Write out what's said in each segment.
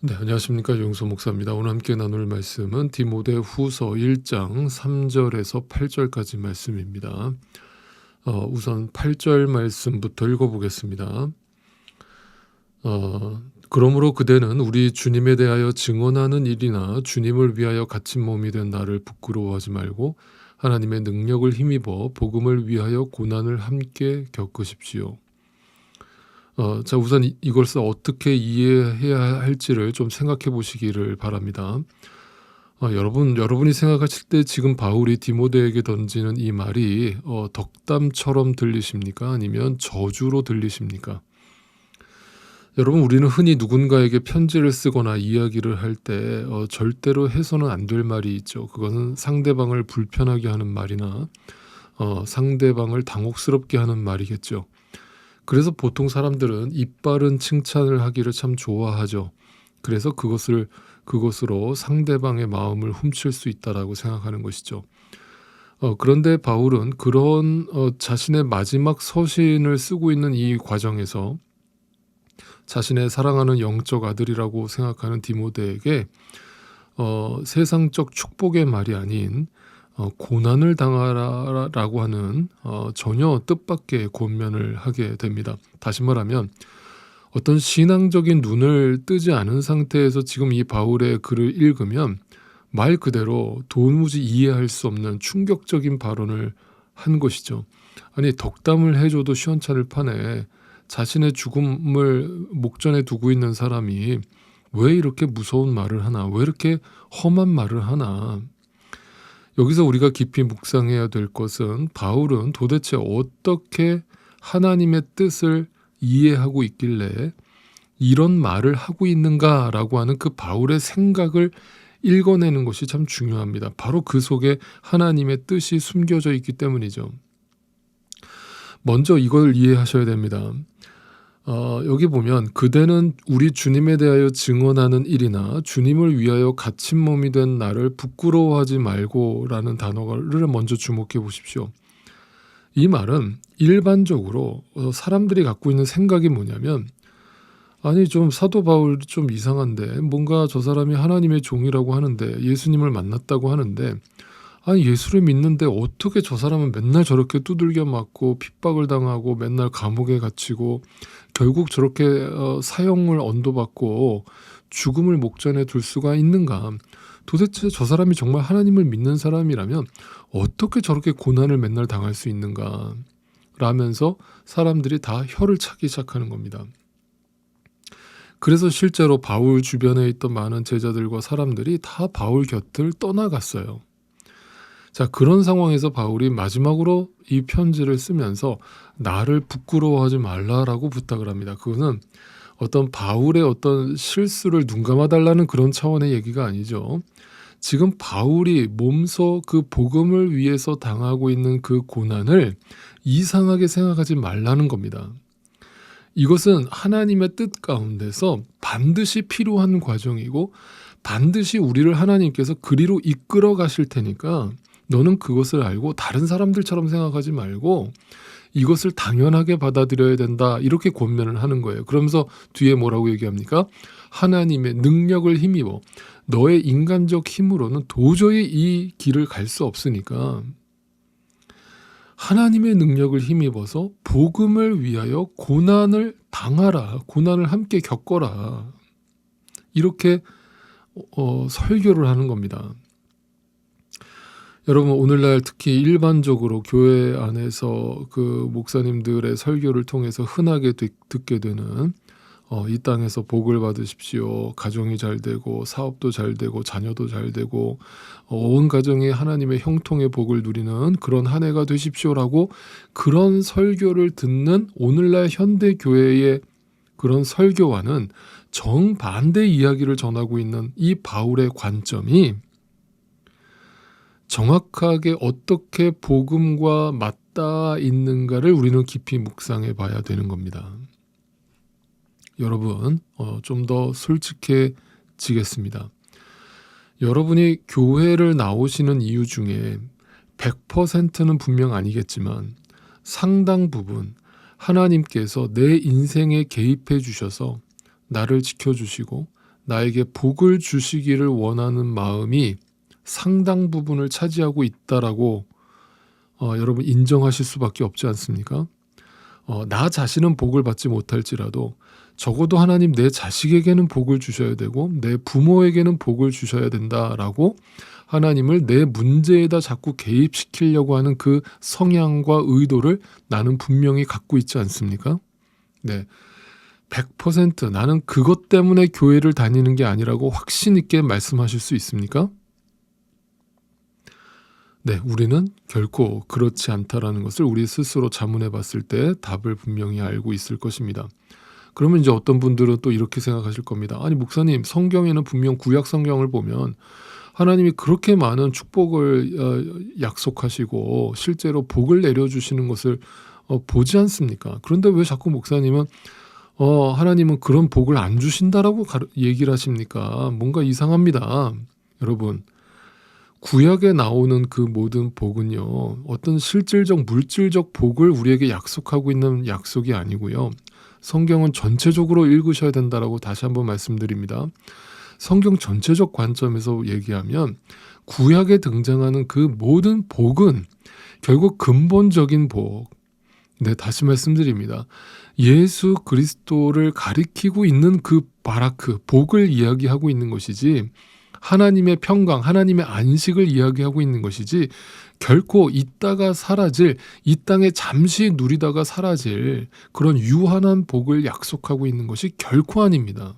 네, 안녕하십니까. 용서 목사입니다. 오늘 함께 나눌 말씀은 디모데후서 1장 3절에서 8절까지 말씀입니다. 우선 8절 말씀부터 읽어보겠습니다. 그러므로 그대는 우리 주님에 대하여 증언하는 일이나 주님을 위하여 갇힌 몸이 된 나를 부끄러워하지 말고 하나님의 능력을 힘입어 복음을 위하여 고난을 함께 겪으십시오. 자, 우선 이것을 어떻게 이해해야 할지를 좀 생각해 보시기를 바랍니다. 여러분이 생각하실 때 지금 바울이 디모데에게 던지는 이 말이 덕담처럼 들리십니까? 아니면 저주로 들리십니까? 여러분, 우리는 흔히 누군가에게 편지를 쓰거나 이야기를 할 때 절대로 해서는 안 될 말이 있죠. 그것은 상대방을 불편하게 하는 말이나 상대방을 당혹스럽게 하는 말이겠죠. 그래서 보통 사람들은 입바른 칭찬을 하기를 참 좋아하죠. 그래서 그것으로 상대방의 마음을 훔칠 수 있다라고 생각하는 것이죠. 그런데 바울은 그런 자신의 마지막 서신을 쓰고 있는 이 과정에서 자신의 사랑하는 영적 아들이라고 생각하는 디모데에게 세상적 축복의 말이 아닌 고난을 당하라라고 하는 전혀 뜻밖의 권면을 하게 됩니다. 다시 말하면 어떤 신앙적인 눈을 뜨지 않은 상태에서 지금 이 바울의 글을 읽으면 말 그대로 도무지 이해할 수 없는 충격적인 발언을 한 것이죠. 아니, 덕담을 해줘도 시원찮을 판에 자신의 죽음을 목전에 두고 있는 사람이 왜 이렇게 무서운 말을 하나, 왜 이렇게 험한 말을 하나. 여기서 우리가 깊이 묵상해야 될 것은 바울은 도대체 어떻게 하나님의 뜻을 이해하고 있길래 이런 말을 하고 있는가라고 하는 그 바울의 생각을 읽어내는 것이 참 중요합니다. 바로 그 속에 하나님의 뜻이 숨겨져 있기 때문이죠. 먼저 이걸 이해하셔야 됩니다. 여기 보면 그대는 우리 주님에 대하여 증언하는 일이나 주님을 위하여 갇힌 몸이 된 나를 부끄러워하지 말고 라는 단어를 먼저 주목해 보십시오. 이 말은 일반적으로 사람들이 갖고 있는 생각이 뭐냐면, 아니, 좀 사도 바울 좀 이상한데, 뭔가 저 사람이 하나님의 종이라고 하는데, 예수님을 만났다고 하는데, 아니, 예수를 믿는데 어떻게 저 사람은 맨날 저렇게 두들겨 맞고 핍박을 당하고 맨날 감옥에 갇히고 결국 저렇게 사형을 언도받고 죽음을 목전에 둘 수가 있는가? 도대체 저 사람이 정말 하나님을 믿는 사람이라면 어떻게 저렇게 고난을 맨날 당할 수 있는가? 라면서 사람들이 다 혀를 차기 시작하는 겁니다. 그래서 실제로 바울 주변에 있던 많은 제자들과 사람들이 다 바울 곁을 떠나갔어요. 자, 그런 상황에서 바울이 마지막으로 이 편지를 쓰면서 나를 부끄러워하지 말라라고 부탁을 합니다. 그거는 어떤 바울의 어떤 실수를 눈감아달라는 그런 차원의 얘기가 아니죠. 지금 바울이 몸소 그 복음을 위해서 당하고 있는 그 고난을 이상하게 생각하지 말라는 겁니다. 이것은 하나님의 뜻 가운데서 반드시 필요한 과정이고 반드시 우리를 하나님께서 그리로 이끌어 가실 테니까 너는 그것을 알고 다른 사람들처럼 생각하지 말고 이것을 당연하게 받아들여야 된다, 이렇게 권면을 하는 거예요. 그러면서 뒤에 뭐라고 얘기합니까? 하나님의 능력을 힘입어. 너의 인간적 힘으로는 도저히 이 길을 갈 수 없으니까 하나님의 능력을 힘입어서 복음을 위하여 고난을 당하라, 고난을 함께 겪어라, 이렇게 설교를 하는 겁니다. 여러분, 오늘날 특히 일반적으로 교회 안에서 그 목사님들의 설교를 통해서 흔하게 듣게 되는 이 땅에서 복을 받으십시오, 가정이 잘 되고 사업도 잘 되고 자녀도 잘 되고 온 가정이 하나님의 형통의 복을 누리는 그런 한 해가 되십시오라고 그런 설교를 듣는 오늘날 현대 교회의 그런 설교와는 정반대 이야기를 전하고 있는 이 바울의 관점이 정확하게 어떻게 복음과 맞닿아 있는가를 우리는 깊이 묵상해 봐야 되는 겁니다. 여러분, 좀 더 솔직해지겠습니다. 여러분이 교회를 나오시는 이유 중에 100%는 분명 아니겠지만 상당 부분 하나님께서 내 인생에 개입해 주셔서 나를 지켜주시고 나에게 복을 주시기를 원하는 마음이 상당 부분을 차지하고 있다라고 여러분 인정하실 수밖에 없지 않습니까? 나 자신은 복을 받지 못할지라도 적어도 하나님 내 자식에게는 복을 주셔야 되고 내 부모에게는 복을 주셔야 된다라고 하나님을 내 문제에다 자꾸 개입시키려고 하는 그 성향과 의도를 나는 분명히 갖고 있지 않습니까? 네, 100% 나는 그것 때문에 교회를 다니는 게 아니라고 확신 있게 말씀하실 수 있습니까? 네, 우리는 결코 그렇지 않다라는 것을 우리 스스로 자문해 봤을 때 답을 분명히 알고 있을 것입니다. 그러면 이제 어떤 분들은 또 이렇게 생각하실 겁니다. 아니 목사님, 성경에는 분명 구약 성경을 보면 하나님이 그렇게 많은 축복을 약속하시고 실제로 복을 내려주시는 것을 보지 않습니까? 그런데 왜 자꾸 목사님은 하나님은 그런 복을 안 주신다라고 얘기를 하십니까? 뭔가 이상합니다. 여러분, 구약에 나오는 그 모든 복은요, 어떤 실질적 물질적 복을 우리에게 약속하고 있는 약속이 아니고요. 성경은 전체적으로 읽으셔야 된다라고 다시 한번 말씀드립니다. 성경 전체적 관점에서 얘기하면 구약에 등장하는 그 모든 복은 결국 근본적인 복. 네, 다시 말씀드립니다. 예수 그리스도를 가리키고 있는 그 바라크, 복을 이야기하고 있는 것이지 하나님의 평강, 하나님의 안식을 이야기하고 있는 것이지 결코 있다가 사라질, 이 땅에 잠시 누리다가 사라질 그런 유한한 복을 약속하고 있는 것이 결코 아닙니다.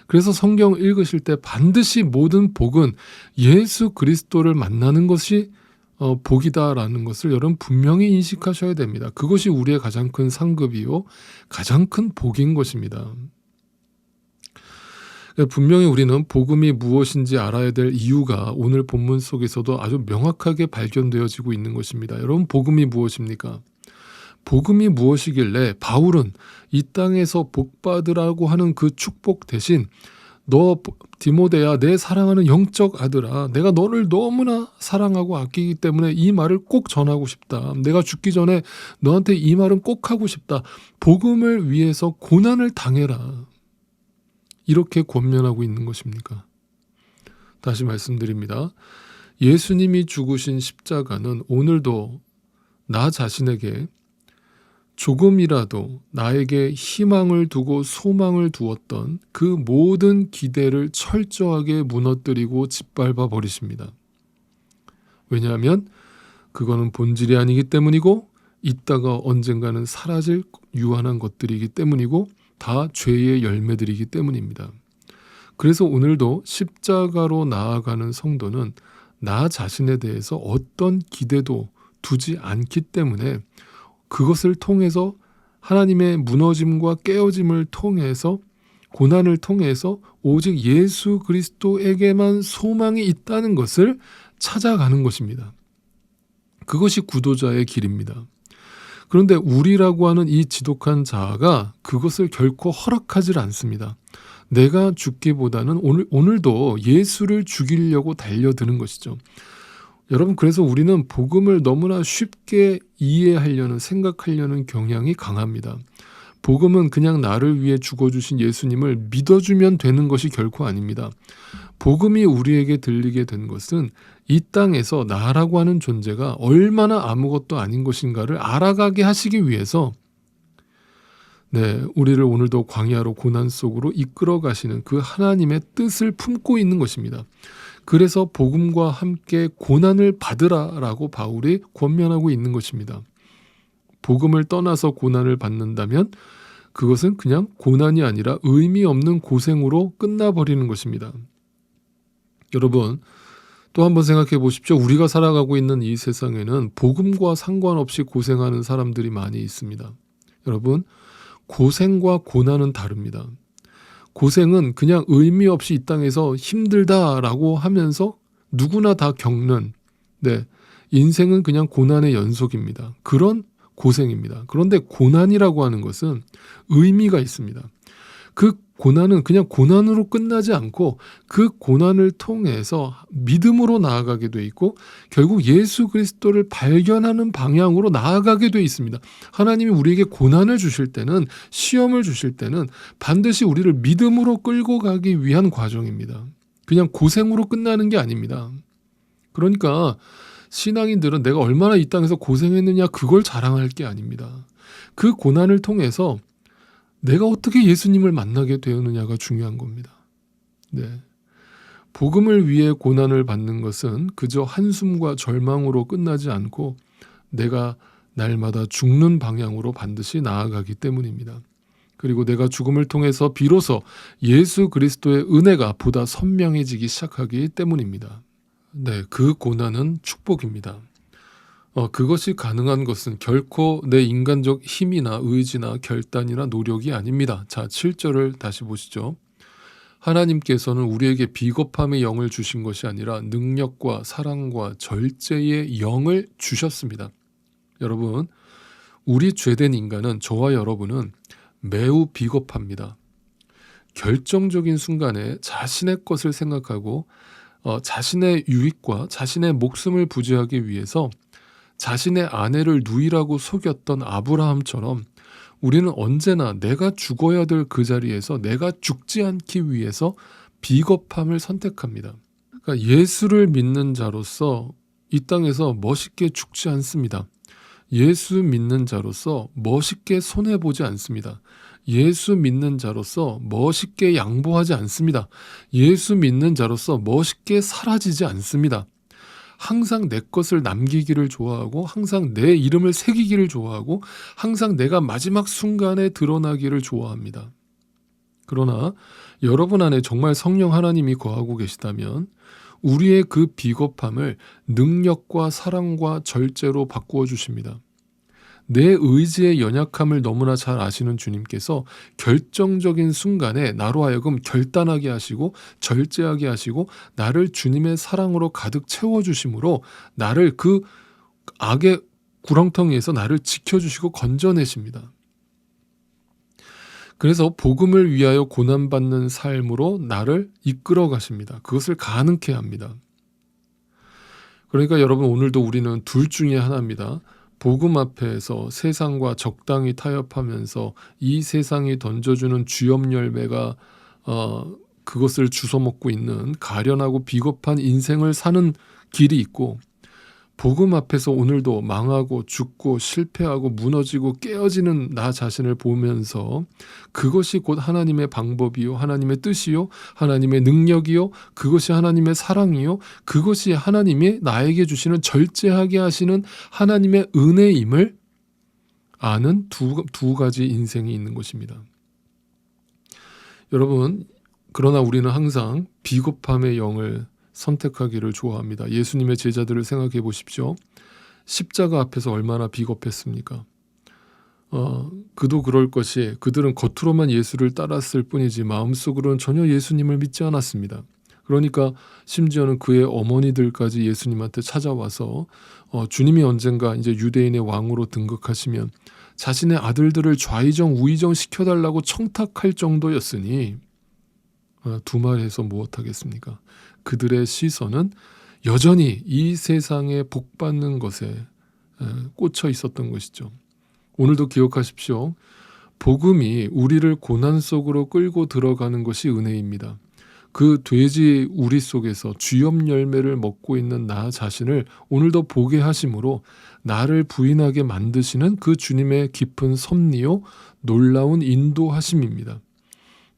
그래서 성경 읽으실 때 반드시 모든 복은 예수 그리스도를 만나는 것이 복이다라는 것을 여러분 분명히 인식하셔야 됩니다. 그것이 우리의 가장 큰 상급이요, 가장 큰 복인 것입니다. 분명히 우리는 복음이 무엇인지 알아야 될 이유가 오늘 본문 속에서도 아주 명확하게 발견되어지고 있는 것입니다. 여러분, 복음이 무엇입니까? 복음이 무엇이길래 바울은 이 땅에서 복받으라고 하는 그 축복 대신 너 디모데야, 내 사랑하는 영적 아들아, 내가 너를 너무나 사랑하고 아끼기 때문에 이 말을 꼭 전하고 싶다. 내가 죽기 전에 너한테 이 말은 꼭 하고 싶다. 복음을 위해서 고난을 당해라. 이렇게 권면하고 있는 것입니까? 다시 말씀드립니다. 예수님이 죽으신 십자가는 오늘도 나 자신에게 조금이라도 나에게 희망을 두고 소망을 두었던 그 모든 기대를 철저하게 무너뜨리고 짓밟아 버리십니다. 왜냐하면 그거는 본질이 아니기 때문이고 있다가 언젠가는 사라질 유한한 것들이기 때문이고 다 죄의 열매들이기 때문입니다. 그래서 오늘도 십자가로 나아가는 성도는 나 자신에 대해서 어떤 기대도 두지 않기 때문에 그것을 통해서 하나님의 무너짐과 깨어짐을 통해서 고난을 통해서 오직 예수 그리스도에게만 소망이 있다는 것을 찾아가는 것입니다. 그것이 구도자의 길입니다. 그런데 우리라고 하는 이 지독한 자아가 그것을 결코 허락하지 않습니다. 내가 죽기보다는 오늘도 예수를 죽이려고 달려드는 것이죠. 여러분, 그래서 우리는 복음을 너무나 쉽게 이해하려는, 생각하려는 경향이 강합니다. 복음은 그냥 나를 위해 죽어주신 예수님을 믿어주면 되는 것이 결코 아닙니다. 복음이 우리에게 들리게 된 것은 이 땅에서 나라고 하는 존재가 얼마나 아무것도 아닌 것인가를 알아가게 하시기 위해서 우리를 오늘도 광야로 고난 속으로 이끌어 가시는 그 하나님의 뜻을 품고 있는 것입니다. 그래서 복음과 함께 고난을 받으라라고 바울이 권면하고 있는 것입니다. 복음을 떠나서 고난을 받는다면 그것은 그냥 고난이 아니라 의미 없는 고생으로 끝나버리는 것입니다. 여러분, 또 한번 생각해 보십시오. 우리가 살아가고 있는 이 세상에는 복음과 상관없이 고생하는 사람들이 많이 있습니다. 여러분, 고생과 고난은 다릅니다. 고생은 그냥 의미 없이 이 땅에서 힘들다라고 하면서 누구나 다 겪는, 인생은 그냥 고난의 연속입니다. 그런 고생입니다. 그런데 고난이라고 하는 것은 의미가 있습니다. 그 고난은 그냥 고난으로 끝나지 않고 그 고난을 통해서 믿음으로 나아가게 돼 있고 결국 예수 그리스도를 발견하는 방향으로 나아가게 돼 있습니다. 하나님이 우리에게 고난을 주실 때는, 시험을 주실 때는 반드시 우리를 믿음으로 끌고 가기 위한 과정입니다. 그냥 고생으로 끝나는 게 아닙니다. 그러니까 신앙인들은 내가 얼마나 이 땅에서 고생했느냐 그걸 자랑할 게 아닙니다. 그 고난을 통해서 내가 어떻게 예수님을 만나게 되었느냐가 중요한 겁니다. 네. 복음을 위해 고난을 받는 것은 그저 한숨과 절망으로 끝나지 않고 내가 날마다 죽는 방향으로 반드시 나아가기 때문입니다. 그리고 내가 죽음을 통해서 비로소 예수 그리스도의 은혜가 보다 선명해지기 시작하기 때문입니다. 네, 그 고난은 축복입니다. 그것이 가능한 것은 결코 내 인간적 힘이나 의지나 결단이나 노력이 아닙니다. 자, 7절을 다시 보시죠. 하나님께서는 우리에게 비겁함의 영을 주신 것이 아니라 능력과 사랑과 절제의 영을 주셨습니다. 여러분, 우리 죄된 인간은, 저와 여러분은 매우 비겁합니다. 결정적인 순간에 자신의 것을 생각하고 자신의 유익과 자신의 목숨을 부지하기 위해서 자신의 아내를 누이라고 속였던 아브라함처럼 우리는 언제나 내가 죽어야 될 그 자리에서 내가 죽지 않기 위해서 비겁함을 선택합니다. 그러니까 예수를 믿는 자로서 이 땅에서 멋있게 죽지 않습니다. 예수 믿는 자로서 멋있게 손해보지 않습니다. 예수 믿는 자로서 멋있게 양보하지 않습니다. 예수 믿는 자로서 멋있게 사라지지 않습니다. 항상 내 것을 남기기를 좋아하고 항상 내 이름을 새기기를 좋아하고 항상 내가 마지막 순간에 드러나기를 좋아합니다. 그러나 여러분 안에 정말 성령 하나님이 거하고 계시다면 우리의 그 비겁함을 능력과 사랑과 절제로 바꾸어 주십니다. 내 의지의 연약함을 너무나 잘 아시는 주님께서 결정적인 순간에 나로 하여금 결단하게 하시고 절제하게 하시고 나를 주님의 사랑으로 가득 채워주심으로 나를 그 악의 구렁텅이에서 나를 지켜주시고 건져내십니다. 그래서 복음을 위하여 고난받는 삶으로 나를 이끌어 가십니다. 그것을 가능케 합니다. 그러니까 여러분, 오늘도 우리는 둘 중에 하나입니다. 복음 앞에서 세상과 적당히 타협하면서 이 세상이 던져주는 쥐염 열매가 그것을 주워먹고 있는 가련하고 비겁한 인생을 사는 길이 있고, 복음 앞에서 오늘도 망하고 죽고 실패하고 무너지고 깨어지는 나 자신을 보면서 그것이 곧 하나님의 방법이요, 하나님의 뜻이요, 하나님의 능력이요, 그것이 하나님의 사랑이요, 그것이 하나님이 나에게 주시는 절제하게 하시는 하나님의 은혜임을 아는 두 가지 인생이 있는 것입니다. 여러분, 그러나 우리는 항상 비겁함의 영을 선택하기를 좋아합니다. 예수님의 제자들을 생각해 보십시오. 십자가 앞에서 얼마나 비겁했습니까? 그도 그럴 것이 그들은 겉으로만 예수를 따랐을 뿐이지 마음속으로는 전혀 예수님을 믿지 않았습니다. 그러니까 심지어는 그의 어머니들까지 예수님한테 찾아와서 주님이 언젠가 이제 유대인의 왕으로 등극하시면 자신의 아들들을 좌의정 우의정 시켜달라고 청탁할 정도였으니 두말해서 무엇하겠습니까? 그들의 시선은 여전히 이 세상에 복받는 것에 꽂혀 있었던 것이죠. 오늘도 기억하십시오. 복음이 우리를 고난 속으로 끌고 들어가는 것이 은혜입니다. 그 돼지 우리 속에서 쥐염 열매를 먹고 있는 나 자신을 오늘도 보게 하심으로 나를 부인하게 만드시는 그 주님의 깊은 섭리요 놀라운 인도하심입니다.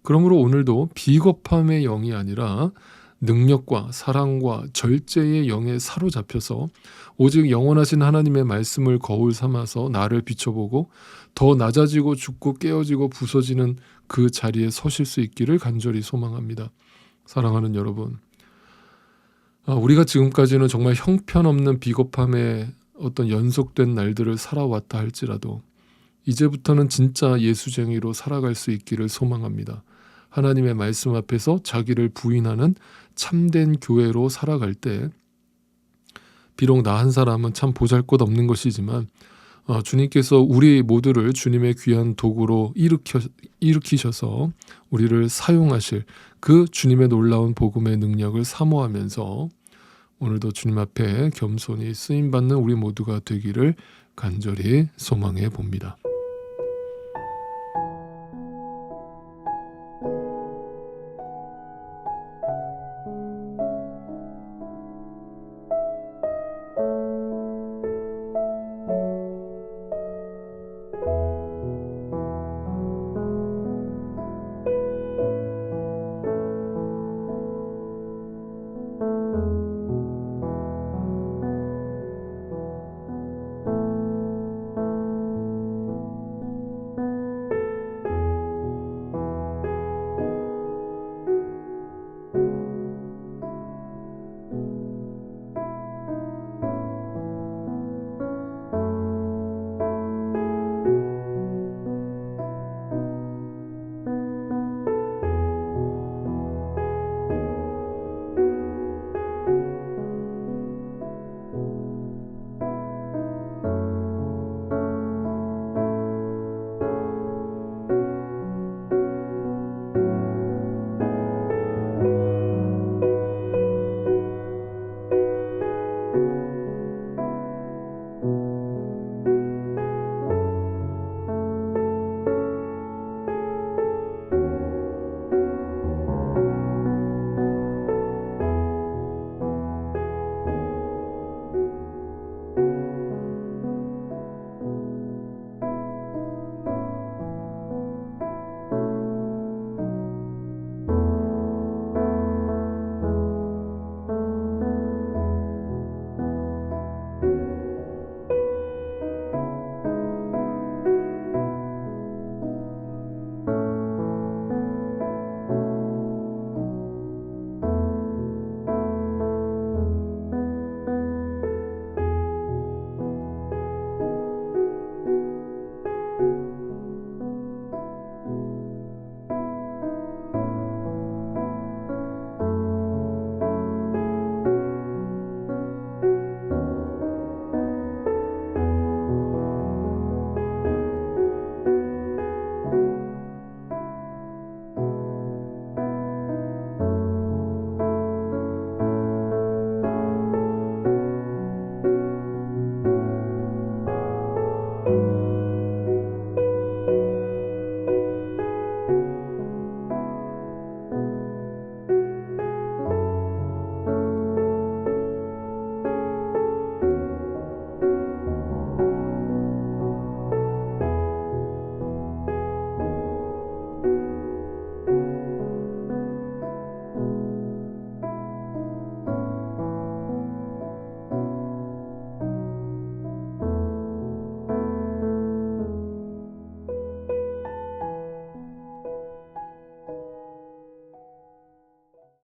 그러므로 오늘도 비겁함의 영이 아니라 능력과 사랑과 절제의 영에 사로잡혀서 오직 영원하신 하나님의 말씀을 거울 삼아서 나를 비춰보고 더 낮아지고 죽고 깨어지고 부서지는 그 자리에 서실 수 있기를 간절히 소망합니다. 사랑하는 여러분, 우리가 지금까지는 정말 형편없는 비겁함의 어떤 연속된 날들을 살아왔다 할지라도 이제부터는 진짜 예수쟁이로 살아갈 수 있기를 소망합니다. 하나님의 말씀 앞에서 자기를 부인하는 참된 교회로 살아갈 때 비록 나 한 사람은 참 보잘것없는 것이지만 주님께서 우리 모두를 주님의 귀한 도구로 일으키셔서 우리를 사용하실 그 주님의 놀라운 복음의 능력을 사모하면서 오늘도 주님 앞에 겸손히 쓰임받는 우리 모두가 되기를 간절히 소망해 봅니다.